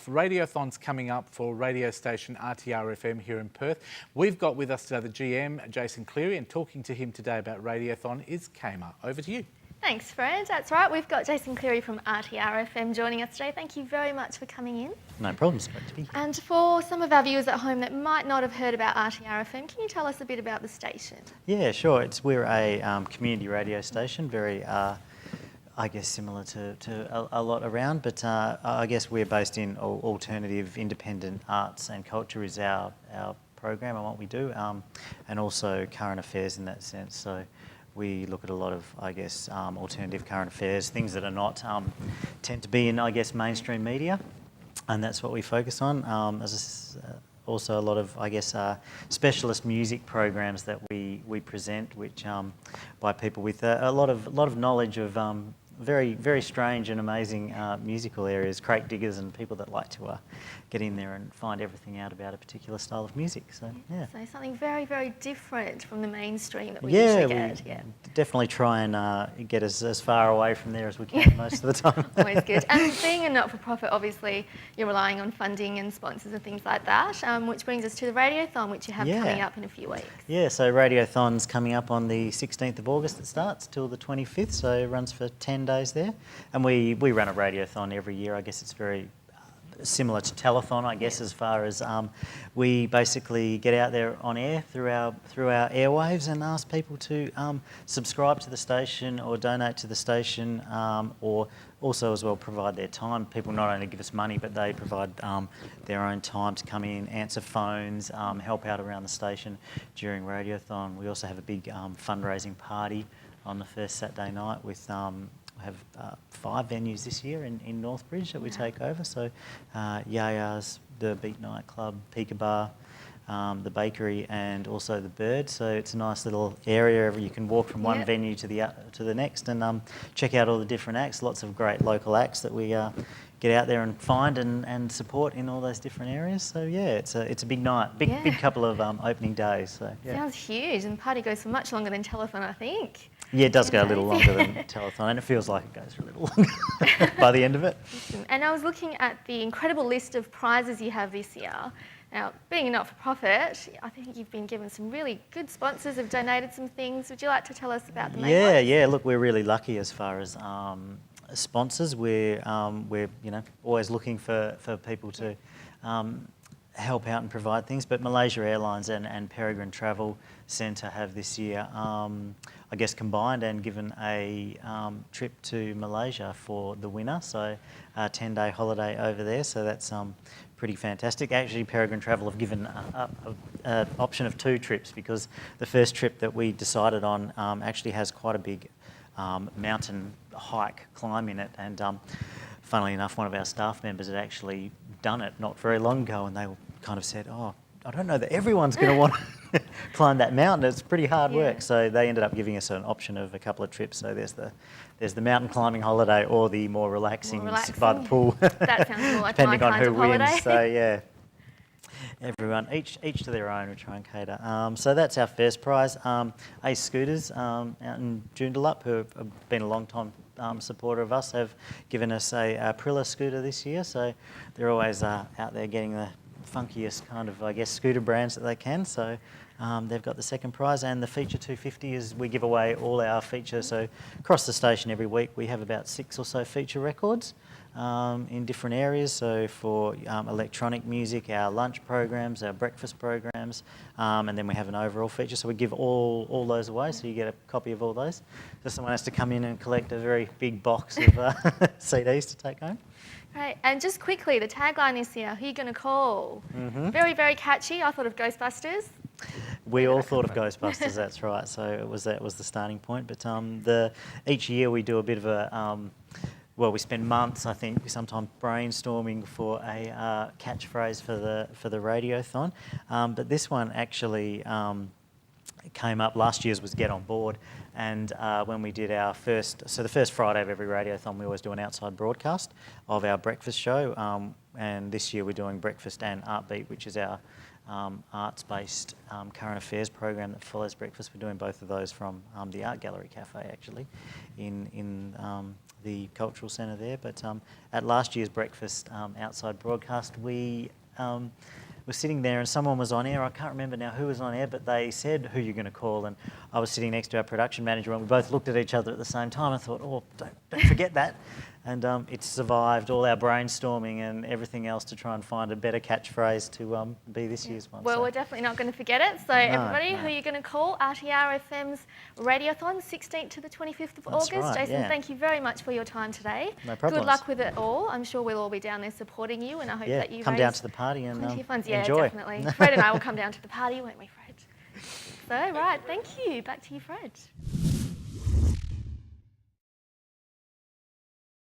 Radiothon's coming up for radio station RTR FM here in Perth. We've got with us today the GM, Jason Cleary, and talking to him today about Radiothon is Kama. Over to you. Thanks, Fred. That's right. We've got Jason Cleary from RTR FM joining us today. Thank you very much for coming in. No problem. It's great to be here. And for some of our viewers at home that might not have heard about RTR FM, can you tell us a bit about the station? Yeah, sure. We're a community radio station, very I guess similar to a lot around, but I guess we're based in alternative, independent arts and culture is our program and what we do, and also current affairs in that sense. So we look at a lot of, I guess, alternative current affairs, things that are not tend to be in, I guess, mainstream media, and that's what we focus on. Also a lot of, I guess, specialist music programs that we present, which by people with a lot of knowledge of very, very strange and amazing musical areas, crate diggers and people that like to get in there and find everything out about a particular style of music. So, yeah. So something very, very different from the mainstream that we usually get. Yeah, definitely try and get as far away from there as we can most of the time. Always good. And being a not-for-profit, obviously, you're relying on funding and sponsors and things like that, which brings us to the Radiothon, which you have coming up in a few weeks. Yeah, so Radiothon's coming up on the 16th of August. It starts till the 25th, so it runs for 10 days there. And we run a Radiothon every year. I guess it's very similar to telethon, I guess, as far as we basically get out there on air through our airwaves and ask people to subscribe to the station or donate to the station, or also as well provide their time. People not only give us money, but they provide their own time to come in, answer phones, help out around the station during Radiothon. We also have a big fundraising party on the first Saturday night with we have 5 venues this year in Northbridge that we take over. So Yaya's, the Beat Nightclub, Pika Bar, the bakery, and also the Bird. So it's a nice little area. You can walk from one venue to the next and check out all the different acts. Lots of great local acts that we get out there and find and support in all those different areas. So yeah, it's a big night, big couple of opening days. So yeah. Sounds huge, and the party goes for much longer than telethon, I think. Yeah, it does go a little longer than telethon, and it feels like it goes for a little longer by the end of it. And I was looking at the incredible list of prizes you have this year. Now, being a not-for-profit, I think you've been given some really good sponsors, have donated some things. Would you like to tell us about the main ones? Yeah. Look, we're really lucky as far as sponsors. We're always looking for people to help out and provide things. But Malaysia Airlines and Peregrine Travel Centre have this year, I guess, combined and given a trip to Malaysia for the winner. So a 10-day holiday over there. So that's pretty fantastic. Actually, Peregrine Travel have given an option of 2 trips because the first trip that we decided on actually has quite a big mountain hike climb in it. And funnily enough, one of our staff members had actually done it not very long ago, and they kind of said, "Oh, I don't know that everyone's going to want to climb that mountain. It's pretty hard work." So they ended up giving us an option of a couple of trips. So there's the mountain climbing holiday or the more relaxing sit by the pool. That sounds more like depending my on kind who of wins. holiday. So yeah, everyone each to their own. We try and cater. So that's our first prize. Ace Scooters out in Joondalup, who have been a long time supporter of us, have given us a Aprilla scooter this year. So they're always out there getting the funkiest kind of, I guess, scooter brands that they can. So they've got the second prize, and the feature 250 is we give away all our features. So across the station every week we have about 6 or so feature records in different areas. So for electronic music, our lunch programs, our breakfast programs, and then we have an overall feature. So we give all those away, so you get a copy of all those. So someone has to come in and collect a very big box of CDs to take home. Right, and just quickly, the tagline this year, who are you going to call? Mm-hmm. Very, very catchy. I thought of Ghostbusters. We all thought of Ghostbusters, that's right. So that was the starting point. But each year we do a bit of a, we spend months, I think, sometimes brainstorming for a catchphrase for the Radiothon. But this one actually came up. Last year's was Get On Board. And when we did the first Friday of every Radiothon, we always do an outside broadcast of our breakfast show. And this year we're doing Breakfast and Artbeat, which is our arts-based current affairs program that follows breakfast. We're doing both of those from the Art Gallery Cafe, actually, in the cultural centre there. But at last year's breakfast outside broadcast, we were sitting there and someone was on air. I can't remember now who was on air, but they said who you're going to call, and I was sitting next to our production manager and we both looked at each other at the same time. I thought, oh, don't forget that. And it survived all our brainstorming and everything else to try and find a better catchphrase to be this year's one. Well, so. we're definitely not going to forget it. So everybody, who are you going to call? RTR FM's Radiothon, 16th to the 25th of August. Right, Jason, thank you very much for your time today. No problems. Good luck with it all. I'm sure we'll all be down there supporting you, and I hope that you come raise down to the party and plenty of funds. Yeah, enjoy. definitely. Fred and I will come down to the party, won't we, Fred? So, right, thank you. Back to you, Fred.